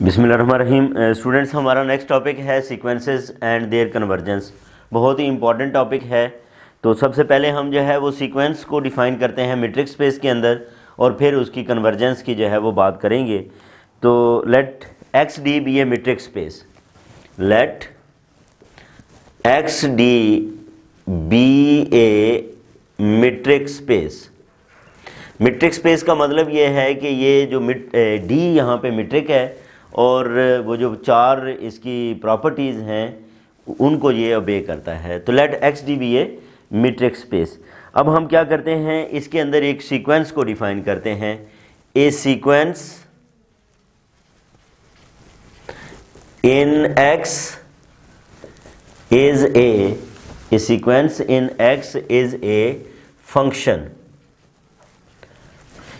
बिस्मिल्लाहिर्रहमानिर्रहीम। स्टूडेंट्स, हमारा next topic है सीक्वेंसेस एंड देयर कन्वर्जेंस। बहुत ही इंपॉर्टेंट टॉपिक है। तो सबसे पहले हम जो है वो सीक्वेंस को डिफ़ाइन करते हैं मैट्रिक स्पेस के अंदर और फिर उसकी कन्वर्जेंस की जो है वो बात करेंगे। तो let x d be a metric space, let x d be a metric space. Metric space का मतलब ये है कि ये जो डी यहाँ पे मैट्रिक है और वो जो चार इसकी प्रॉपर्टीज़ हैं उनको ये ओबे करता है। तो let x d be a metric space. अब हम क्या करते हैं, इसके अंदर एक सीक्वेंस को डिफाइन करते हैं। A sequence in x is a sequence in x is a function.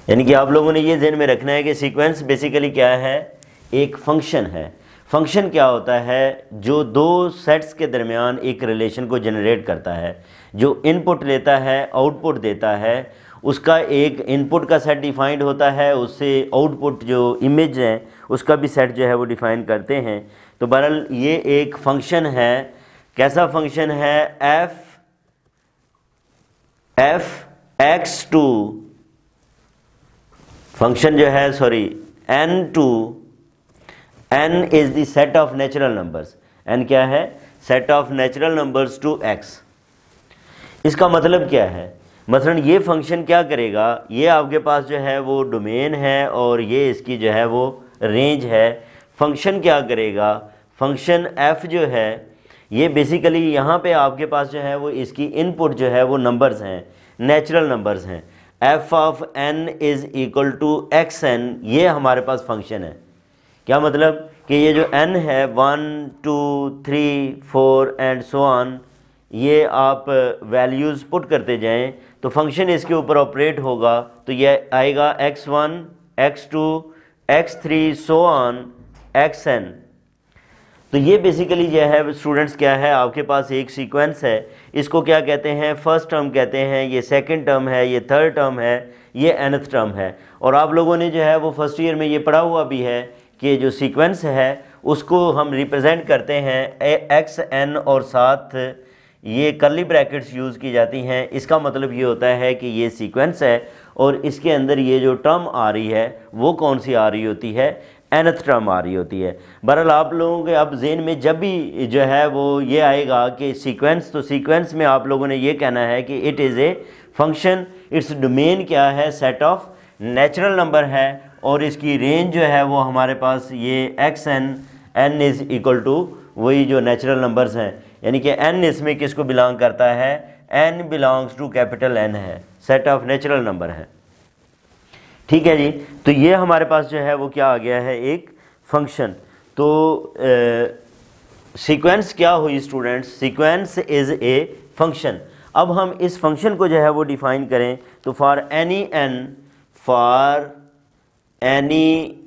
यानी कि आप लोगों ने ये ध्यान में रखना है कि सीक्वेंस बेसिकली क्या है, एक फंक्शन है। फंक्शन क्या होता है, जो दो सेट्स के दरमियान एक रिलेशन को जनरेट करता है। जो इनपुट लेता है आउटपुट देता है, उसका एक इनपुट का सेट डिफाइंड होता है, उससे आउटपुट जो इमेज है उसका भी सेट जो है वो डिफाइन करते हैं। तो बहरहाल ये एक फंक्शन है। कैसा फंक्शन है, एफ एक्स टू फंक्शन जो है N to N is the set of natural numbers. N क्या है, set of natural numbers to X. इसका मतलब क्या है, मसलन ये फंक्शन क्या करेगा, ये आपके पास जो है वो डोमेन है और ये इसकी जो है वो रेंज है। फंक्शन क्या करेगा, फंक्शन एफ जो है ये बेसिकली यहाँ पे आपके पास जो है वो इसकी इनपुट जो है वो नंबर्स हैं, नेचुरल नंबर्स हैं। F of N is equal to X N, ये हमारे पास फंक्शन है। क्या मतलब कि ये जो n है 1 2 3 4 एंड सो ऑन, ये आप वैल्यूज़ पुट करते जाएं तो फंक्शन इसके ऊपर ऑपरेट होगा। तो ये आएगा x1 x2 x3 so on xn। तो ये बेसिकली जो है स्टूडेंट्स क्या है, आपके पास एक सीक्वेंस है। इसको क्या कहते हैं, फर्स्ट टर्म कहते हैं, ये सेकंड टर्म है, ये थर्ड टर्म है, ये nth टर्म है। और आप लोगों ने जो है वो फर्स्ट ईयर में ये पढ़ा हुआ भी है कि जो सीक्वेंस है उसको हम रिप्रेजेंट करते हैं एक्स एन और साथ ये कर्ली ब्रैकेट्स यूज़ की जाती हैं। इसका मतलब ये होता है कि ये सीक्वेंस है और इसके अंदर ये जो टर्म आ रही है वो कौन सी आ रही होती है, nth टर्म आ रही होती है। बहरहाल आप लोगों के अब ज़हन में जब भी जो है वो ये आएगा कि सीक्वेंस, तो सीक्वेंस में आप लोगों ने ये कहना है कि it is a function. Its domain क्या है, सेट ऑफ नेचुरल नंबर है और इसकी रेंज जो है वो हमारे पास ये X N is equal to वही जो नेचुरल नंबर्स हैं। यानी कि n इसमें किसको बिलोंग करता है, n belongs to capital N है, सेट ऑफ नेचुरल नंबर है। ठीक है जी। तो ये हमारे पास जो है वो क्या आ गया है, एक फंक्शन। तो सीक्वेंस क्या हुई students, sequence is a function. अब हम इस फंक्शन को जो है वो डिफ़ाइन करें तो for any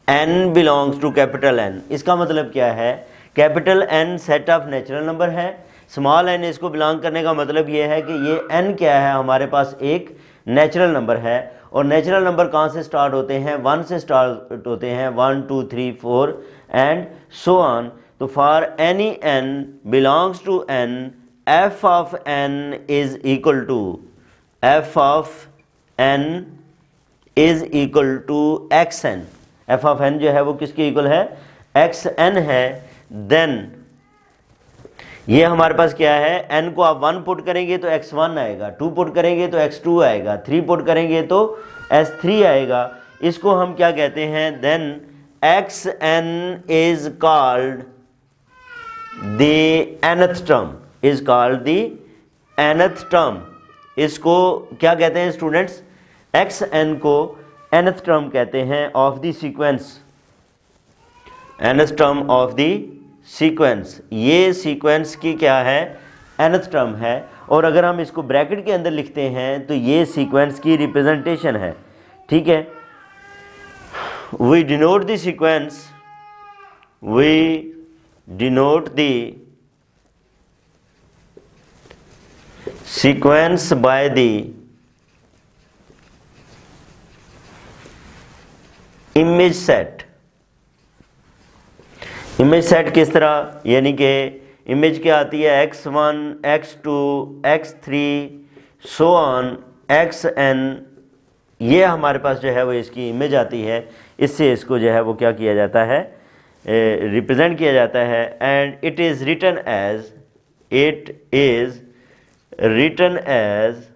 n belongs to capital N। इसका मतलब क्या है, capital N set of natural number है, स्मॉल n इसको बिलोंग करने का मतलब ये है कि ये n क्या है, हमारे पास एक नेचुरल नंबर है। और नेचुरल नंबर कहाँ से स्टार्ट होते हैं, 1 से स्टार्ट होते हैं, 1 2 3 4 एंड सो ऑन। तो for any n belongs to n, f of n is equal to is equal to X N. F of N जो है वो किसके इक्वल है, एक्स एन है। देन ये हमारे पास क्या है, एन को आप 1 पुट करेंगे तो x1 आएगा, 2 पुट करेंगे तो x2 आएगा, 3 पुट करेंगे तो s3 आएगा। इसको हम क्या कहते हैं, then X N is called the nth term, is called the nth term. इसको क्या कहते हैं स्टूडेंट्स, एक्स एन को nth टर्म कहते हैं of the sequence, nth term of the sequence. ये सीक्वेंस की क्या है, nth टर्म है। और अगर हम इसको ब्रैकेट के अंदर लिखते हैं तो ये सीक्वेंस की रिप्रेजेंटेशन है। ठीक है, we denote the sequence, we denote the sequence by the image set, image set किस तरह, यानी कि इमेज क्या आती है, x1 x2 x3 so on xn, ये हमारे पास जो है वो इसकी इमेज आती है। इससे इसको जो है वो क्या किया जाता है, रिप्रेजेंट किया जाता है। And it is written as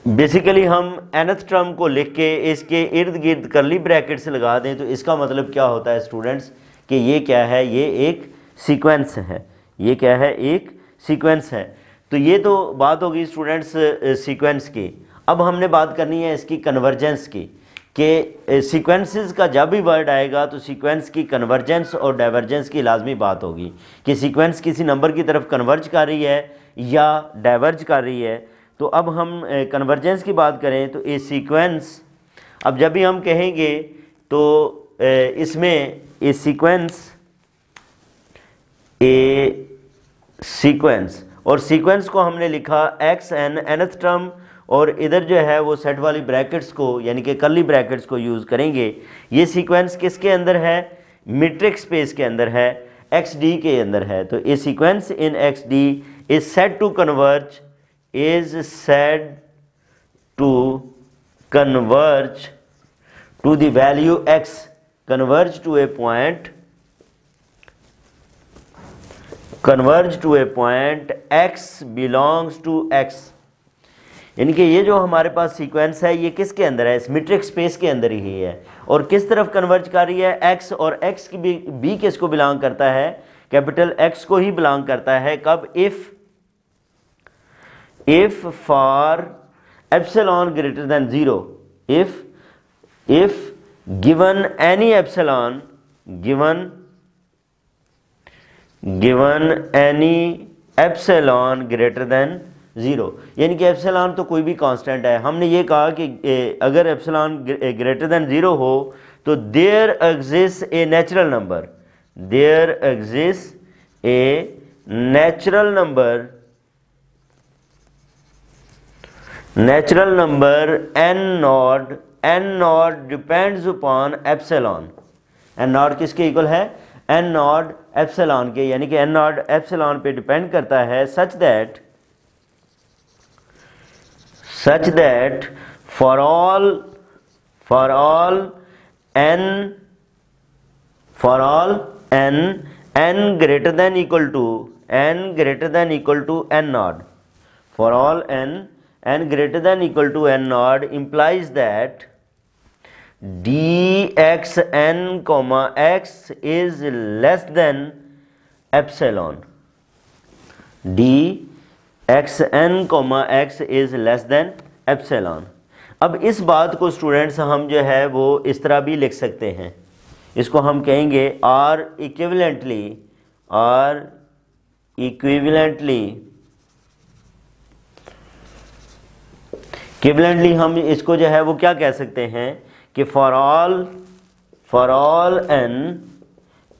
basically हम nth टर्म को लिख के इसके इर्द गिर्द करली ब्रैकेट्स लगा दें तो इसका मतलब क्या होता है स्टूडेंट्स कि ये क्या है, ये एक सीक्वेंस है। ये क्या है, एक सीक्वेंस है। तो ये तो बात होगी स्टूडेंट्स सीक्वेंस की। अब हमने बात करनी है इसकी कन्वर्जेंस की, कि सीक्वेंसेस का जब भी वर्ड आएगा तो सीक्वेंस की कन्वर्जेंस और डाइवर्जेंस की लाजमी बात होगी कि सीक्वेंस किसी नंबर की तरफ कन्वर्ज कर रही है या डाइवर्ज कर रही है। तो अब हम कन्वर्जेंस की बात करें तो ये सीक्वेंस, अब जब भी हम कहेंगे तो इसमें ए सीक्वेंस और सीक्वेंस को हमने लिखा xn nth टर्म, और इधर जो है वो सेट वाली ब्रैकेट्स को यानी कि कर्ली ब्रैकेट्स को यूज़ करेंगे। ये सीक्वेंस किसके अंदर है, मीट्रिक स्पेस के अंदर है, xd के अंदर है। तो a sequence in xd is said to converge to the value x, converge to a point x belongs to x, यानी कि ये जो हमारे पास सीक्वेंस है ये किसके अंदर है, सिमेट्रिक स्पेस के अंदर ही है। और किस तरफ कन्वर्ज कर रही है, x, और x की b किसको बिलोंग करता है, कैपिटल X को ही बिलोंग करता है। कब, if for epsilon greater than 0, if given any epsilon, given any epsilon greater than 0, यानी कि एप्सिलॉन तो कोई भी कांस्टेंट है। हमने ये कहा कि अगर एप्सिलॉन ग्रेटर देन 0 हो तो there exist a natural number, n not depends upon epsilon. n not किसके इक्वल है, n नॉट एप्सिलॉन के, यानी कि n नॉट एप्सिलॉन पे डिपेंड करता है। Such that for all n greater than equal to n naught, for all n greater than equal to n naught implies that dxn comma x is less than epsilon, dxn comma x is less than epsilon। अब इस बात को students हम जो है वो इस तरह भी लिख सकते हैं, इसको हम कहेंगे आर इक्विवेलेंटली हम इसको जो है वो क्या कह सकते हैं कि for all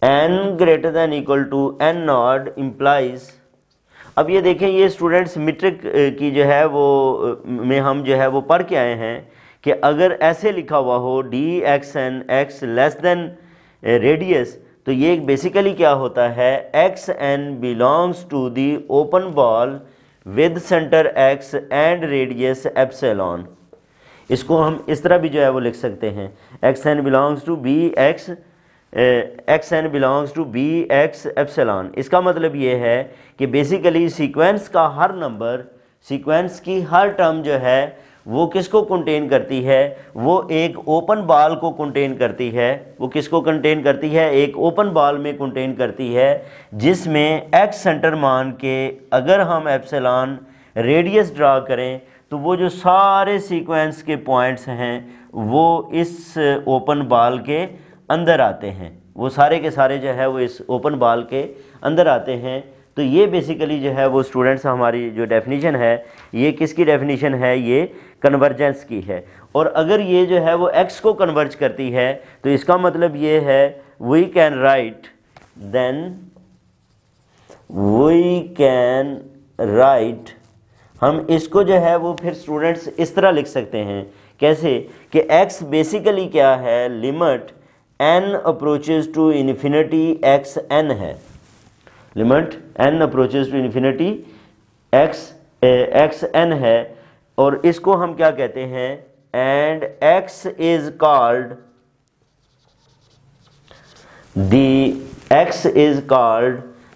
n greater than equal to n not implies. अब ये देखें, ये स्टूडेंट्स मीट्रिक की जो है वो में हम जो है वो पढ़ के आए हैं कि अगर ऐसे लिखा हुआ हो dxn x less than radius, तो ये बेसिकली क्या होता है, xn belongs to the open ball with centre x and radius epsilon. इसको हम इस तरह भी जो है वो लिख सकते हैं, xn belongs to bx epsilon. इसका मतलब ये है कि बेसिकली सीक्वेंस का हर नंबर, सीक्वेंस की हर टर्म जो है वो किसको कंटेन करती है, वो एक ओपन बॉल को कंटेन करती है। वो किसको कंटेन करती है, एक ओपन बॉल में कंटेन करती है, जिसमें x सेंटर मान के अगर हम एप्सिलॉन रेडियस ड्रा करें तो वो जो सारे सीक्वेंस के पॉइंट्स हैं वो इस ओपन बॉल के अंदर आते हैं, वो सारे के सारे जो है वो इस ओपन बॉल के अंदर आते हैं। तो ये बेसिकली जो है वो स्टूडेंट्स हमारी जो डेफिनेशन है, ये किसकी डेफिनेशन है, ये कन्वर्जेंस की है। और अगर ये जो है वो x को कन्वर्ज करती है तो इसका मतलब ये है वी कैन राइट हम इसको जो है वो फिर स्टूडेंट्स इस तरह लिख सकते हैं, कैसे कि x बेसिकली क्या है, limit n approaches to infinity x n है, limit n approaches to infinity x n है, और इसको हम क्या कहते हैं, and x is called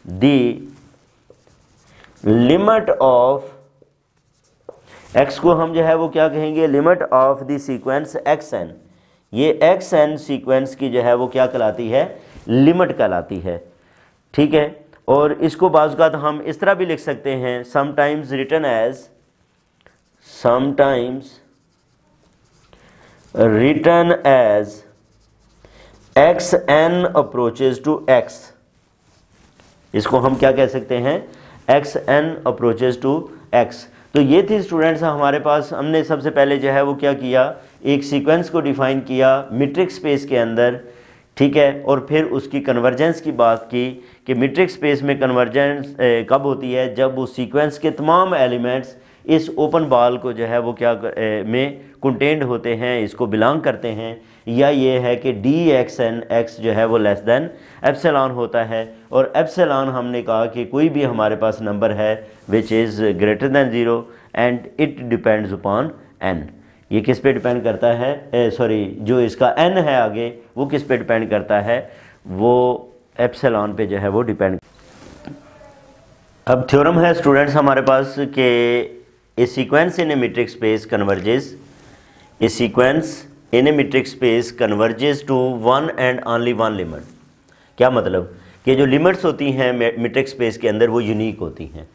the limit of x को हम जो है वो क्या कहेंगे, limit of the sequence xn। ये xn सीक्वेंस की जो है वो क्या कहलाती है, लिमिट कहलाती है, ठीक है। और इसको बाज़ हम इस तरह भी लिख सकते हैं, sometimes written as xn approaches to x। इसको हम क्या कह सकते हैं, xn अप्रोचेज टू x। तो ये थी स्टूडेंट्स हमारे पास, हमने सबसे पहले जो है वो क्या किया, एक सीक्वेंस को डिफाइन किया मीट्रिक स्पेस के अंदर, ठीक है, और फिर उसकी कन्वर्जेंस की बात की कि मीट्रिक स्पेस में कन्वर्जेंस कब होती है, जब उस सीक्वेंस के तमाम एलिमेंट्स इस ओपन बॉल को जो है वो क्या में कंटेंड होते हैं, इसको बिलोंग करते हैं, या ये है कि dxn x जो है वो लेस देन एप्सिलॉन होता है। और एप्सिलॉन हमने कहा कि कोई भी हमारे पास नंबर है which is greater than 0 and it depends upon n। ये किस पे डिपेंड करता है, सॉरी जो इसका n है आगे वो किस पे डिपेंड करता है, वो एप्सिलॉन पे जो है वो डिपेंड। अब थ्योरम है स्टूडेंट्स हमारे पास कि a sequence in a metric space converges, a sequence in a metric space converges to one and only one limit. क्या मतलब कि जो लिमिट्स होती हैं मीट्रिक स्पेस के अंदर वो यूनिक होती हैं।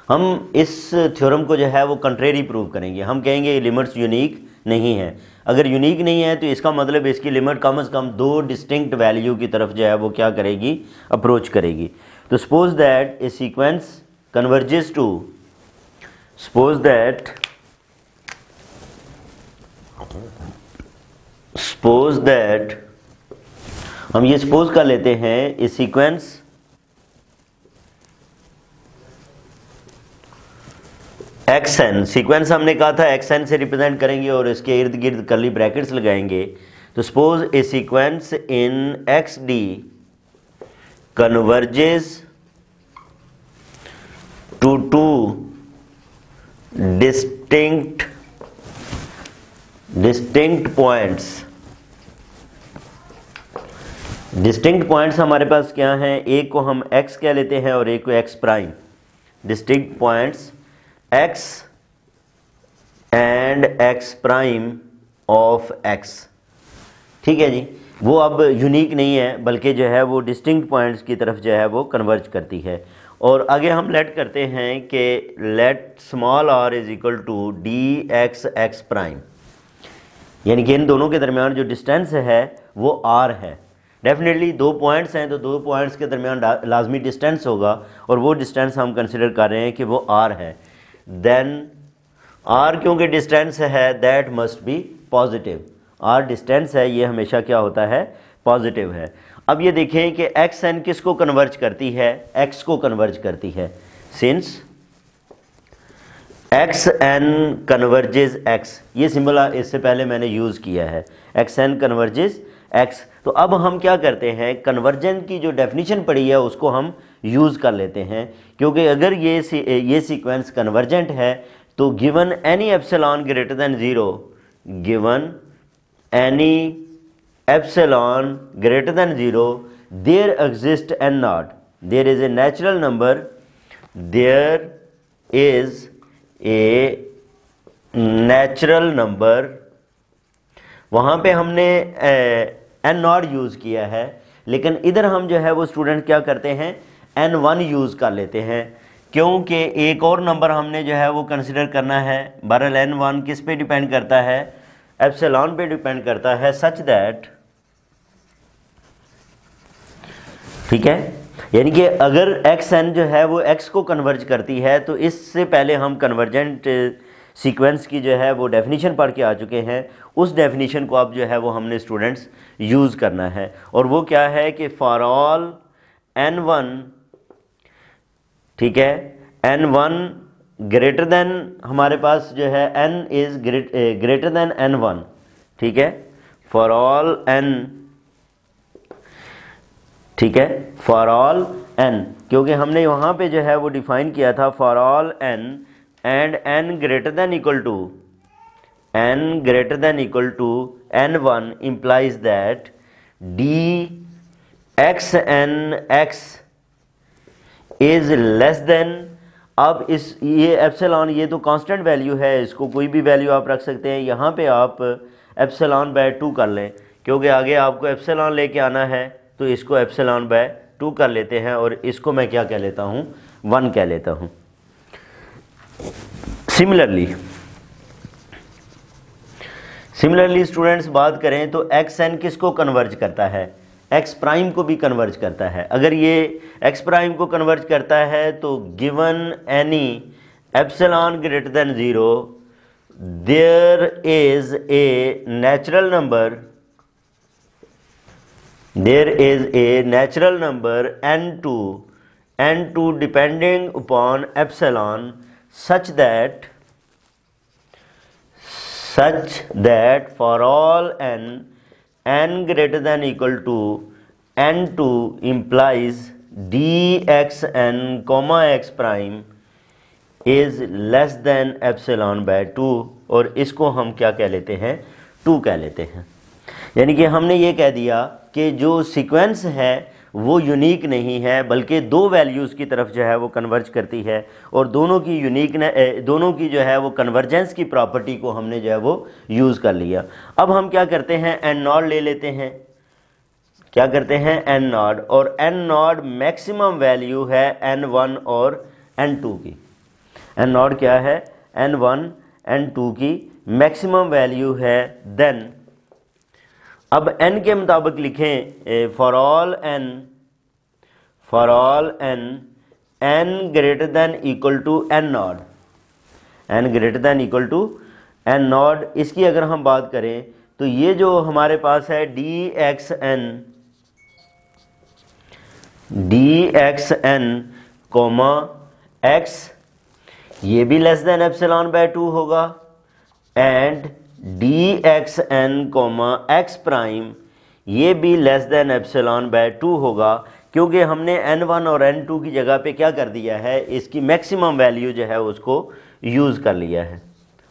हम इस थ्योरम को जो है वो कंट्रेरी प्रूव करेंगे, हम कहेंगे ये लिमिट्स यूनिक नहीं है। अगर यूनिक नहीं है तो इसका मतलब इसकी लिमिट कम से कम दो डिस्टिंक्ट वैल्यू की तरफ जो है वो क्या करेगी, अप्रोच करेगी। तो suppose that a sequence converges to, suppose that हम ये सपोज कर लेते हैं ए सीक्वेंस xn, सीक्वेंस हमने कहा था xn से रिप्रेजेंट करेंगे और इसके इर्द गिर्द कर्ली ब्रैकेट्स लगाएंगे। तो suppose a sequence in xd converges to two distinct points. Distinct points हमारे पास क्या हैं, एक को हम x कह लेते हैं और एक को x prime. Distinct points x and x prime of x, ठीक है जी। वो अब यूनिक नहीं है बल्कि जो है वो डिस्टिंक्ट पॉइंट्स की तरफ जो है वो कन्वर्ज करती है। और आगे हम लेट करते हैं कि let small r is equal to D X X prime, यानी कि इन दोनों के दरमियान जो डिस्टेंस है वो r है। डेफिनेटली दो पॉइंट्स हैं तो दो पॉइंट्स के दरमियान लाजमी डिस्टेंस होगा और वो डिस्टेंस हम कंसिडर कर रहे हैं कि वो r है। देन r क्योंकि डिस्टेंस है that must be positive, r distance है ये हमेशा क्या होता है, पॉजिटिव है। अब ये देखें कि xn किसको कन्वर्ज करती है, x को कन्वर्ज करती है। सिंस xn कन्वर्जेस x, ये सिंबल इससे पहले मैंने यूज़ किया है, xn कन्वर्जेस x। तो अब हम क्या करते हैं, कन्वर्जन की जो डेफिनेशन पड़ी है उसको हम यूज़ कर लेते हैं, क्योंकि अगर ये सीक्वेंस कन्वर्जेंट है तो given any epsilon greater than 0, given any epsilon greater than 0, there exist N not, there is a natural number, there is a natural number. वहाँ पे हमने एन नॉट यूज़ किया है, लेकिन इधर हम जो है वो स्टूडेंट क्या करते हैं, n1 यूज़ कर लेते हैं, क्योंकि एक और नंबर हमने जो है वो कंसिडर करना है। बहरहाल n1 किस पे डिपेंड करता है, एप्सिलॉन पे डिपेंड करता है, सच दैट, ठीक है, यानी कि अगर xn जो है वो x को कन्वर्ज करती है तो इससे पहले हम कन्वर्जेंट सीक्वेंस की जो है वो डेफिनेशन पढ़ के आ चुके हैं। उस डेफिनेशन को अब जो है वो हमने स्टूडेंट्स यूज़ करना है, और वो क्या है कि फॉर ऑल n1, ठीक है, n1 ग्रेटर देन, हमारे पास जो है n is greater than n1, ठीक है, फॉर ऑल n ठीक है, फॉर ऑल n, क्योंकि हमने वहाँ पे जो है वो डिफाइन किया था for all n and n greater than equal to n1 implies that dxnx is less than, अब इस ये एप्सिलॉन ये तो कांस्टेंट वैल्यू है, इसको कोई भी वैल्यू आप रख सकते हैं। यहाँ पे आप एप्सिलॉन बाय 2 कर लें, क्योंकि आगे आपको एप्सिलॉन लेके आना है, तो इसको एप्सिलॉन बाय 2 कर लेते हैं और इसको मैं क्या कह लेता हूँ, 1 कह लेता हूँ। सिमिलरली स्टूडेंट्स बात करें तो एक्स एन किसको कन्वर्ज करता है, एक्स प्राइम को भी कन्वर्ज करता है। अगर ये एक्स प्राइम को कन्वर्ज करता है तो given any epsilon greater than 0 there is a natural number n2 depending upon epsilon such that for all n greater than equal to n2 implies dxn comma x prime is less than epsilon by 2, और इसको हम क्या कह लेते हैं, 2 कह लेते हैं। यानी कि हमने ये कह दिया कि जो सीक्वेंस है वो यूनिक नहीं है, बल्कि 2 वैल्यूज़ की तरफ जो है वो कन्वर्ज करती है, और दोनों की जो है वो कन्वर्जेंस की प्रॉपर्टी को हमने जो है वो यूज़ कर लिया। अब हम क्या करते हैं, एन नॉट ले लेते हैं। क्या करते हैं, एन नॉट, और एन नॉट मैक्सिमम वैल्यू है n1 और n2 की। एन नॉट क्या है, n1 n2 की मैक्सिमम वैल्यू है। देन अब n के मुताबिक लिखें for all n greater than equal to n not. इसकी अगर हम बात करें तो ये जो हमारे पास है dxn कोमा x, ये भी लेस देन एप्सिलॉन बाय 2 होगा, एंड dxn x प्राइम ये भी लेस देन एप्सिलॉन बाय 2 होगा, क्योंकि हमने n1 और n2 की जगह पे क्या कर दिया है, इसकी मैक्सिमम वैल्यू जो है उसको यूज़ कर लिया है।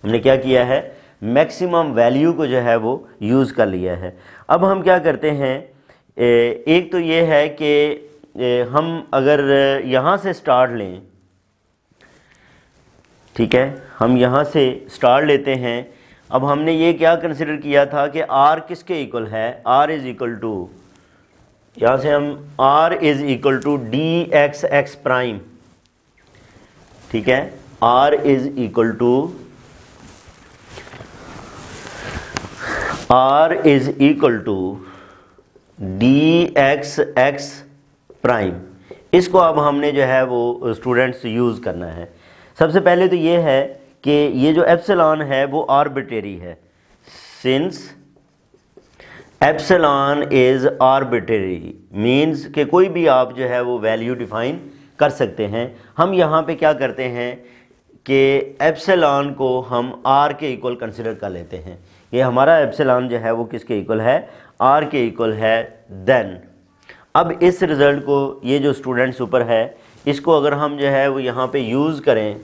हमने क्या किया है, मैक्सिमम वैल्यू को जो है वो यूज़ कर लिया है। अब हम क्या करते हैं, एक तो ये है कि हम अगर यहाँ से स्टार्ट लें, ठीक है, हम यहाँ से स्टार्ट लेते हैं। अब हमने ये क्या कंसिडर किया था कि r किसके इक्वल है, r इज़ इक्वल टू, यहाँ से हम r is equal to dxx prime, ठीक है, r is equal to dxx prime. इसको अब हमने जो है वो स्टूडेंट्स यूज़ करना है। सबसे पहले तो ये है कि ये जो एप्सिलॉन है वो आर्बिट्रेरी है, since epsilon is arbitrary means कि कोई भी आप जो है वो वैल्यू डिफाइन कर सकते हैं। हम यहाँ पे क्या करते हैं कि एप्सिलॉन को हम r के इक्वल कंसिडर कर लेते हैं। ये हमारा एप्सिलॉन जो है वो किसके इक्वल है, r के इक्वल है। देन अब इस रिज़ल्ट को, ये जो स्टूडेंट्स ऊपर है, इसको अगर हम जो है वो यहाँ पे यूज़ करें,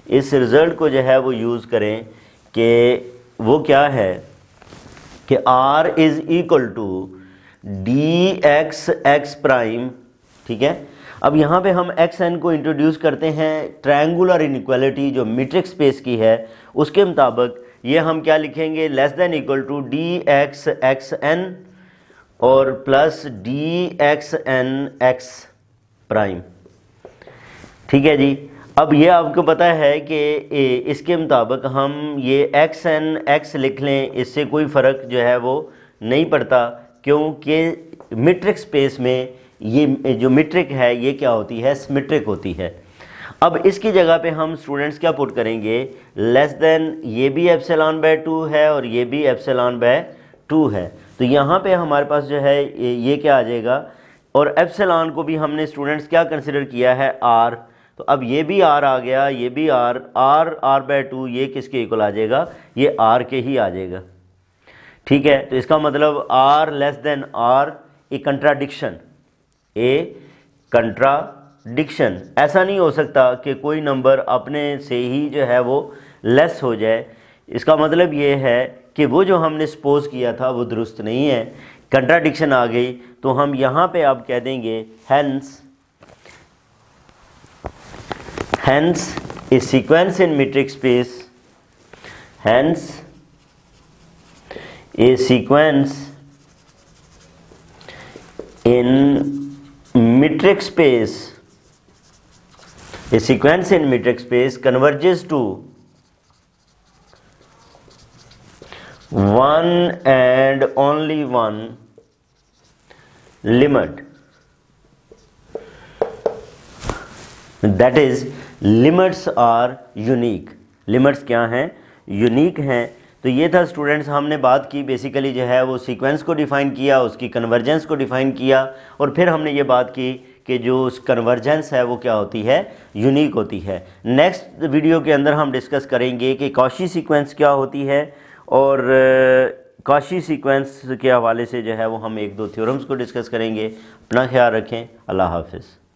इस रिज़ल्ट को जो है वो यूज़ करें कि वो क्या है कि r is equal to dxx prime, ठीक है। अब यहाँ पे हम xn को इंट्रोड्यूस करते हैं ट्रायंगुलर इनइक्वालिटी जो मीट्रिक स्पेस की है उसके मुताबिक। ये हम क्या लिखेंगे, less than equal to dxxn और प्लस dxnx प्राइम, ठीक है जी। अब ये आपको पता है कि इसके मुताबिक हम ये xn लिख लें, इससे कोई फ़र्क जो है वो नहीं पड़ता, क्योंकि मीट्रिक स्पेस में ये जो मीट्रिक है ये क्या होती है, सिमेट्रिक होती है। अब इसकी जगह पे हम स्टूडेंट्स क्या पुट करेंगे, लेस देन, ये भी एप्सिलॉन बाय 2 है और ये भी एप्सिलॉन बाय 2 है, तो यहाँ पे हमारे पास जो है ये क्या आ जाएगा, और एप्सिलॉन को भी हमने स्टूडेंट्स क्या कंसिडर किया है, r, तो अब ये भी r आ गया, ये भी r बाय 2, ये किसके इक्वल आ जाएगा, ये r के ही आ जाएगा, ठीक है। तो इसका मतलब r लेस देन r एक कंट्राडिक्शन, ए कंट्राडिक्शन। ऐसा नहीं हो सकता कि कोई नंबर अपने से ही जो है वो लेस हो जाए। इसका मतलब ये है कि वो जो हमने सपोज किया था वो दुरुस्त नहीं है, कंट्राडिक्शन आ गई। तो हम यहाँ पे अब कह देंगे hence a sequence in metric space, hence a sequence in metric space, a sequence in metric space converges to one and only one limit, that is limits are unique. Limits क्या हैं? यूनिक हैं। तो ये था students, हमने बात की basically जो है वो सीक्वेंस को डिफ़ाइन किया, उसकी कन्वर्जेंस को डिफ़ाइन किया, और फिर हमने ये बात की कि जो कन्वर्जेंस है वो क्या होती है? यूनिक होती है। नेक्स्ट वीडियो के अंदर हम डिस्कस करेंगे कि कॉची सीक्वेंस क्या होती है, और कॉची सीक्वेंस के हवाले से जो है वो हम 1-2 थ्योरम्स को डिस्कस करेंगे। अपना ख्याल रखें। अल्लाह हाफिज़।